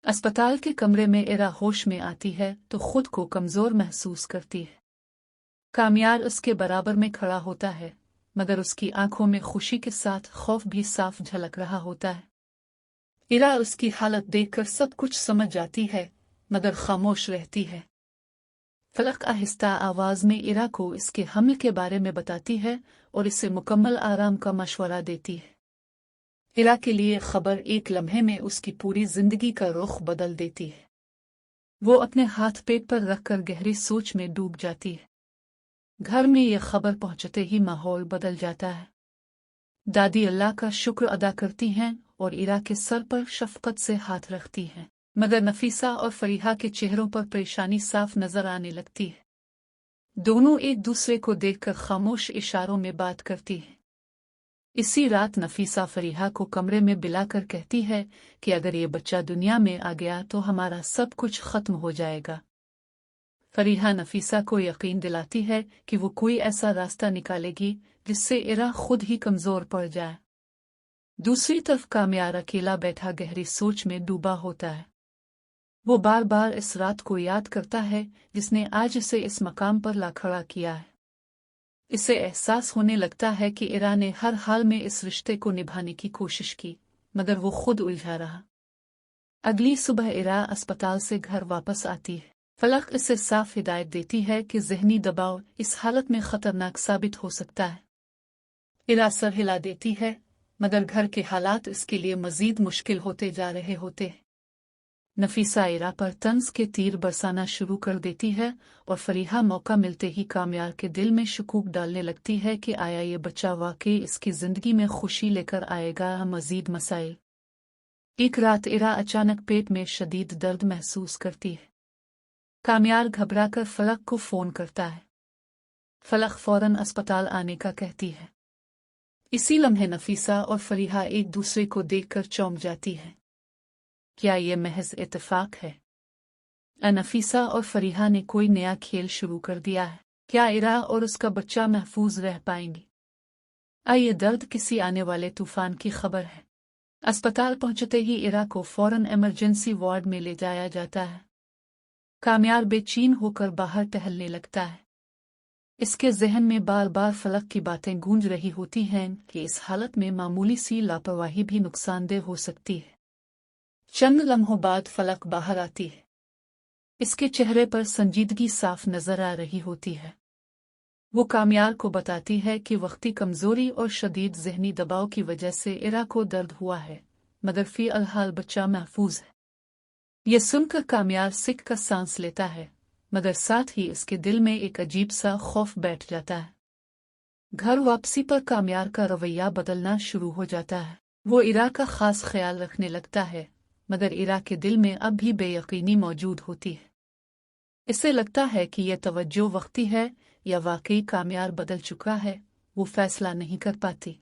अस्पताल के कमरे में इरा होश में आती है तो खुद को कमजोर महसूस करती है। कामयार उसके बराबर में खड़ा होता है, मगर उसकी आंखों में खुशी के साथ खौफ भी साफ झलक रहा होता है। इरा उसकी हालत देखकर सब कुछ समझ जाती है, मगर खामोश रहती है। फलक आहिस्ता आवाज में इरा को इसके हमल के बारे में बताती है और इसे मुकम्मल आराम का मशवरा देती है। इरा के लिए खबर एक लम्हे में उसकी पूरी जिंदगी का रुख बदल देती है। वो अपने हाथ पेट पर रखकर गहरी सोच में डूब जाती है। घर में यह खबर पहुंचते ही माहौल बदल जाता है। दादी अल्लाह का शुक्र अदा करती हैं और इरा के सर पर शफकत से हाथ रखती हैं, मगर नफीसा और फरीहा के चेहरों पर परेशानी साफ नजर आने लगती है। दोनों एक दूसरे को देखकर खामोश इशारों में बात करती हैं। इसी रात नफीसा फरीहा को कमरे में बिलाकर कहती है कि अगर ये बच्चा दुनिया में आ गया तो हमारा सब कुछ खत्म हो जाएगा। फरीहा नफीसा को यकीन दिलाती है कि वो कोई ऐसा रास्ता निकालेगी जिससे इरा खुद ही कमजोर पड़ जाए। दूसरी तरफ कामयार अकेला बैठा गहरी सोच में डूबा होता है। वो बार बार इस रात को याद करता है जिसने आज इसे इस मकाम पर ला खड़ा किया है। इसे एहसास होने लगता है कि इरा ने हर हाल में इस रिश्ते को निभाने की कोशिश की, मगर वो खुद उलझा रहा। अगली सुबह इरा अस्पताल से घर वापस आती है। फलक इसे साफ हिदायत देती है कि ज़हनी दबाव इस हालत में खतरनाक साबित हो सकता है। इरा सर हिला देती है, मगर घर के हालात इसके लिए मजीद मुश्किल होते जा रहे होते हैं। नफीसा इरा पर तंज के तीर बरसाना शुरू कर देती है और फरीहा मौका मिलते ही कामयार के दिल में शकूक डालने लगती है कि आया ये बच्चा वाकई इसकी जिंदगी में खुशी लेकर आएगा या मजीद मसाइल। एक रात इरा अचानक पेट में शदीद दर्द महसूस करती है। कामयार घबराकर फलक को फोन करता है। फलक फौरन अस्पताल आने का कहती है। इसी लम्हे नफीसा और फरीहा एक दूसरे को देखकर चौंक जाती है। क्या ये महज इत्तेफाक है? नफीसा और फरीहा ने कोई नया खेल शुरू कर दिया है? क्या इरा और उसका बच्चा महफूज रह पाएंगी? ये दर्द किसी आने वाले तूफान की खबर है। अस्पताल पहुंचते ही इरा को फौरन इमरजेंसी वार्ड में ले जाया जाता है। कामयार बेचैन होकर बाहर टहलने लगता है। इसके जहन में बार बार फलक की बातें गूंज रही होती हैं कि इस हालत में मामूली सी लापरवाही भी नुकसानदेह हो सकती है। चंद लम्हों बाद फलक बाहर आती है। इसके चेहरे पर संजीदगी साफ नजर आ रही होती है। वो कामयार को बताती है कि वक्ती कमजोरी और शदीद जहनी दबाव की वजह से इरा को दर्द हुआ है, मगर फिलहाल बच्चा महफूज है। ये सुनकर कामयार सिक का सांस लेता है, मगर साथ ही इसके दिल में एक अजीब सा खौफ बैठ जाता है। घर वापसी पर कामयार का रवैया बदलना शुरू हो जाता है। वो इरा का खास ख्याल रखने लगता है, मगर इरा के दिल में अब भी बेयकीनी मौजूद होती है। इसे लगता है कि यह तवज्जो वक्ती है या वाकई कामयार बदल चुका है। वो फैसला नहीं कर पाती।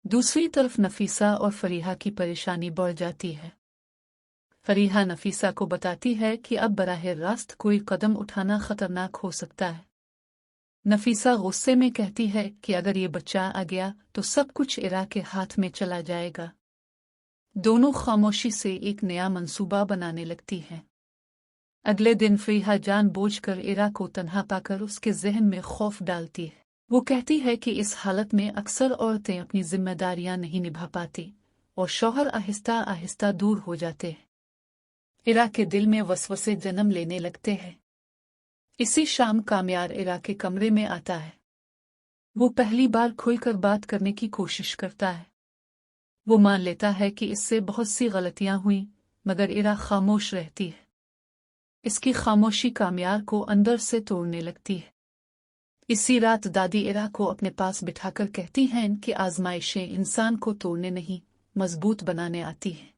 दूसरी तरफ नफीसा और फरीहा की परेशानी बढ़ जाती है। फरीहा नफीसा को बताती है कि अब बराह रास्त कोई कदम उठाना खतरनाक हो सकता है। नफीसा गुस्से में कहती है कि अगर ये बच्चा आ गया तो सब कुछ इरा के हाथ में चला जाएगा। दोनों खामोशी से एक नया मंसूबा बनाने लगती हैं। अगले दिन फरीहा जानबूझकर इरा को तन्हा पाकर उसके जहन में खौफ डालती है। वो कहती है कि इस हालत में अक्सर औरतें अपनी जिम्मेदारियां नहीं निभा पाती और शौहर आहिस्ता आहिस्ता दूर हो जाते हैं। इरा के दिल में वसवसे जन्म लेने लगते हैं। इसी शाम कामयार इरा के कमरे में आता है। वो पहली बार खुलकर बात करने की कोशिश करता है। वो मान लेता है कि इससे बहुत सी गलतियां हुई, मगर इरा खामोश रहती है। इसकी खामोशी कामयार को अंदर से तोड़ने लगती है। इसी रात दादी इरा को अपने पास बिठाकर कहती हैं कि आजमाइशें इंसान को तोड़ने नहीं, मजबूत बनाने आती हैं।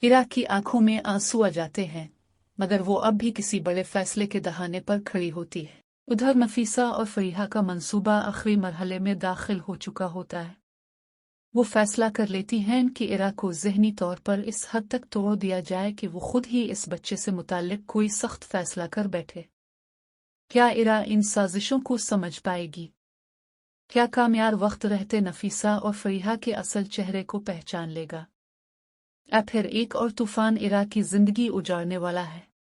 इरा की आंखों में आंसू आ जाते हैं, मगर वो अब भी किसी बड़े फैसले के दहाने पर खड़ी होती है। उधर नफीसा और फरीहा का मंसूबा आखिरी मरहले में दाखिल हो चुका होता है। वो फैसला कर लेती हैं कि इरा को ज़हनी तौर पर इस हद तक तोड़ दिया जाए कि वो खुद ही इस बच्चे से मुताल्लिक कोई सख्त फैसला कर बैठे। क्या इरा इन साजिशों को समझ पाएगी? क्या कामयार वक्त रहते नफीसा और फरीहा के असल चेहरे को पहचान लेगा? اب پھر ایک اور طوفان عراق کی زندگی اجاڑنے والا ہے۔